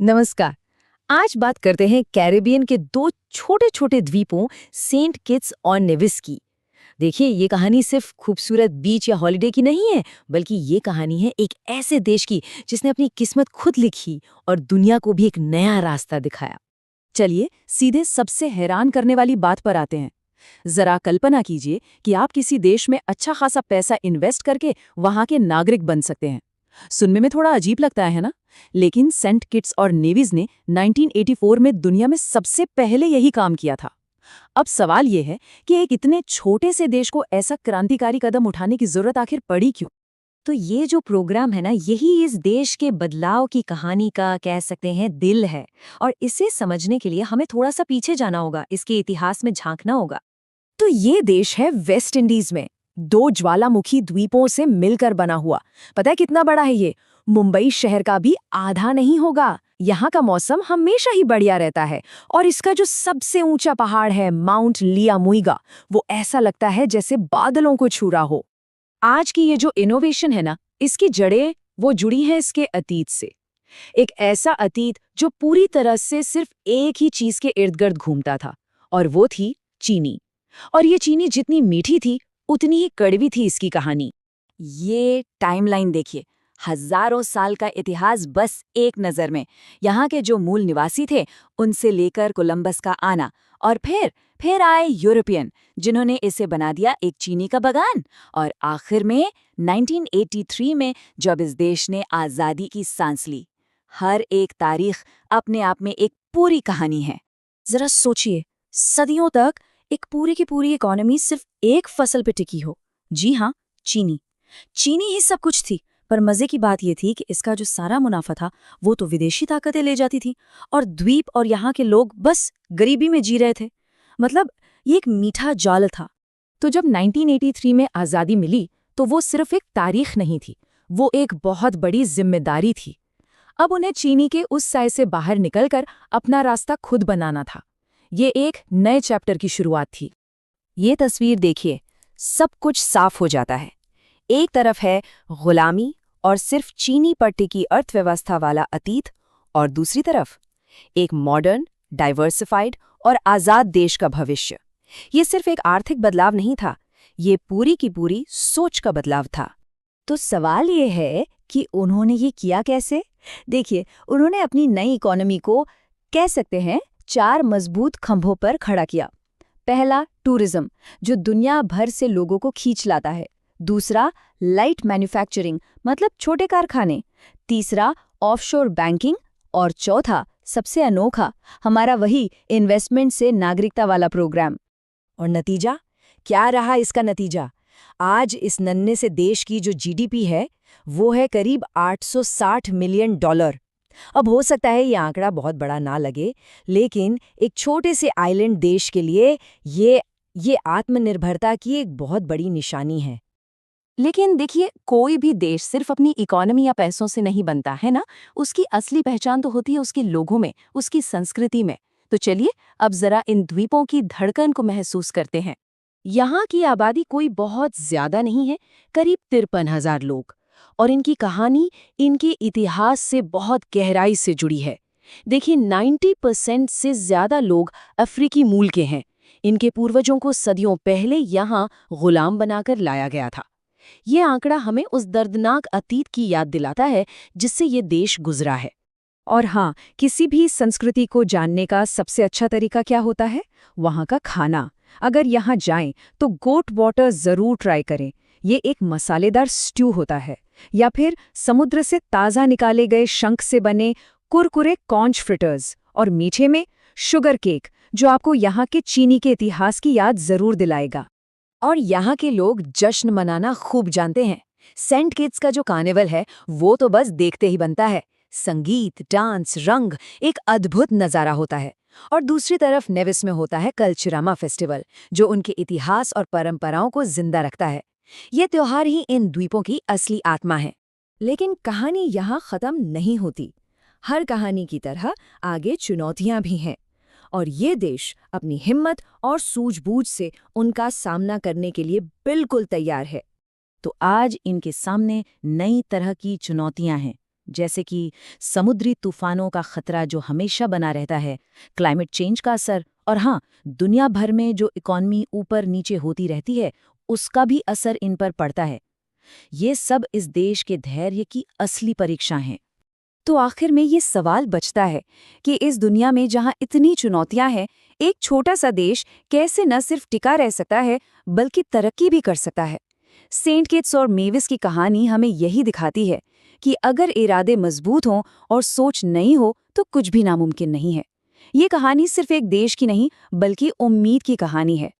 नमस्कार। आज बात करते हैं कैरिबियन के दो छोटे छोटे द्वीपों सेंट किट्स और नेविस की। देखिए, ये कहानी सिर्फ खूबसूरत बीच या हॉलिडे की नहीं है, बल्कि ये कहानी है एक ऐसे देश की जिसने अपनी किस्मत खुद लिखी और दुनिया को भी एक नया रास्ता दिखाया। चलिए सीधे सबसे हैरान करने वाली बात पर आते हैं। जरा कल्पना कीजिए कि आप किसी देश में अच्छा खासा पैसा इन्वेस्ट करके वहां के नागरिक बन सकते हैं। सुनने में थोड़ा अजीब लगता है ना? लेकिन सेंट किट्स और नेविस ने 1984 में दुनिया में सबसे पहले यही काम किया था। अब सवाल यह है कि एक इतने छोटे से देश को ऐसा क्रांतिकारी कदम उठाने की जरूरत आखिर पड़ी क्यों? तो ये जो प्रोग्राम है ना, यही इस देश के बदलाव की कहानी का कह सकते हैं दिल है। और इसे समझने के लिए हमें थोड़ा सा पीछे जाना होगा, इसके इतिहास में झांकना होगा। तो ये देश है वेस्ट इंडीज में, दो ज्वालामुखी द्वीपों से मिलकर बना हुआ। पता है कितना बड़ा है ये? मुंबई शहर का भी आधा नहीं होगा। यहाँ का मौसम हमेशा ही बढ़िया रहता है और इसका जो सबसे ऊंचा पहाड़ है माउंट लियामुइगा, वो ऐसा लगता है जैसे बादलों को छू रहा हो। आज की ये जो इनोवेशन है ना, इसकी जड़ें वो जुड़ी हैं इसके अतीत से। एक ऐसा अतीत जो पूरी तरह से सिर्फ एक ही चीज के इर्द गिर्द घूमता था, और वो थी चीनी। और ये चीनी जितनी मीठी थी उतनी ही कड़वी थी इसकी कहानी। ये टाइमलाइन देखिए, हजारों साल का इतिहास बस एक नजर में। यहाँ के जो मूल निवासी थे, उनसे लेकर कोलंबस का आना, और फिर आए यूरोपियन, जिन्होंने इसे बना दिया एक चीनी का बगान। और आखिर में 1983 में जब इस देश ने आज़ादी की सांस ली। हर एक तारीख अपने आप में एक पूरी कहानी है। जरा सोचिए, सदियों तक एक पूरी की पूरी इकोनॉमी सिर्फ एक फसल पे टिकी हो। जी हाँ, चीनी। चीनी ही सब कुछ थी। पर मजे की बात यह थी कि इसका जो सारा मुनाफा था वो तो विदेशी ताकतें ले जाती थी, और द्वीप और यहाँ के लोग बस गरीबी में जी रहे थे। मतलब ये एक मीठा जाल था। तो जब 1983 में आज़ादी मिली तो वो सिर्फ एक तारीख नहीं थी, वो एक बहुत बड़ी जिम्मेदारी थी। अब उन्हें चीनी के उस साए से बाहर निकलकर अपना रास्ता खुद बनाना था। ये एक नए चैप्टर की शुरुआत थी। ये तस्वीर देखिए, सब कुछ साफ हो जाता है। एक तरफ है गुलामी और सिर्फ चीनी पर टिकी अर्थव्यवस्था वाला अतीत, और दूसरी तरफ एक मॉडर्न, डाइवर्सिफाइड और आज़ाद देश का भविष्य। ये सिर्फ एक आर्थिक बदलाव नहीं था, ये पूरी की पूरी सोच का बदलाव था। तो सवाल ये है कि उन्होंने ये किया कैसे? देखिए, उन्होंने अपनी नई इकोनॉमी को कह सकते हैं 4 मजबूत खंभों पर खड़ा किया। पहला, टूरिज्म, जो दुनिया भर से लोगों को खींच लाता है। दूसरा, लाइट मैन्युफैक्चरिंग, मतलब छोटे कारखाने। तीसरा, ऑफशोर बैंकिंग। और चौथा, सबसे अनोखा, हमारा वही इन्वेस्टमेंट से नागरिकता वाला प्रोग्राम। और नतीजा क्या रहा? इसका नतीजा आज इस नन्हे से देश की जो जीडीपी है वो है करीब $860 मिलियन। अब हो सकता है ये आंकड़ा बहुत बड़ा ना लगे, लेकिन एक छोटे से आइलैंड देश के लिए ये आत्मनिर्भरता की एक बहुत बड़ी निशानी है। लेकिन देखिए, कोई भी देश सिर्फ अपनी इकोनॉमी या पैसों से नहीं बनता है ना। उसकी असली पहचान तो होती है उसके लोगों में, उसकी संस्कृति में। तो चलिए अब जरा इन द्वीपों की धड़कन को महसूस करते हैं। यहाँ की आबादी कोई बहुत ज्यादा नहीं है, करीब 53,000 लोग। और इनकी कहानी इनके इतिहास से बहुत गहराई से जुड़ी है। देखिए, 90% से ज्यादा लोग अफ्रीकी मूल के हैं। इनके पूर्वजों को सदियों पहले यहाँ गुलाम बनाकर लाया गया था। ये आंकड़ा हमें उस दर्दनाक अतीत की याद दिलाता है जिससे ये देश गुजरा है। और हाँ, किसी भी संस्कृति को जानने का सबसे अच्छा तरीका क्या होता है? वहाँ का खाना। अगर यहाँ जाएं तो गोट वाटर जरूर ट्राई करें। ये एक मसालेदार स्ट्यू होता है। या फिर समुद्र से ताज़ा निकाले गए शंख से बने कुरकुरे कॉन्च फ्रिटर्स। और मीठे में शुगर केक, जो आपको यहाँ के चीनी के इतिहास की याद जरूर दिलाएगा। और यहाँ के लोग जश्न मनाना खूब जानते हैं। सेंट किट्स का जो कार्निवल है वो तो बस देखते ही बनता है। संगीत, डांस, रंग, एक अद्भुत नज़ारा होता है। और दूसरी तरफ नेविस में होता है कल्चरामा फेस्टिवल, जो उनके इतिहास और परंपराओं को जिंदा रखता है। ये त्योहार ही इन द्वीपों की असली आत्मा है। लेकिन कहानी यहाँ खत्म नहीं होती। हर कहानी की तरह आगे चुनौतियाँ भी हैं, और ये देश अपनी हिम्मत और सूझबूझ से उनका सामना करने के लिए बिल्कुल तैयार है। तो आज इनके सामने नई तरह की चुनौतियां हैं। जैसे कि समुद्री तूफानों का खतरा जो हमेशा बना रहता है, क्लाइमेट चेंज का असर, और हाँ, दुनिया भर में जो इकॉनमी ऊपर नीचे होती रहती है, उसका भी असर इन पर पड़ता है। ये सब इस देश के धैर्य की असली परीक्षा हैं। तो आखिर में ये सवाल बचता है कि इस दुनिया में जहां इतनी चुनौतियां हैं, एक छोटा सा देश कैसे न सिर्फ टिका रह सकता है बल्कि तरक्की भी कर सकता है। सेंट किट्स और मेविस की कहानी हमें यही दिखाती है कि अगर इरादे मजबूत हों और सोच नई हो तो कुछ भी नामुमकिन नहीं है। ये कहानी सिर्फ एक देश की नहीं बल्कि उम्मीद की कहानी है।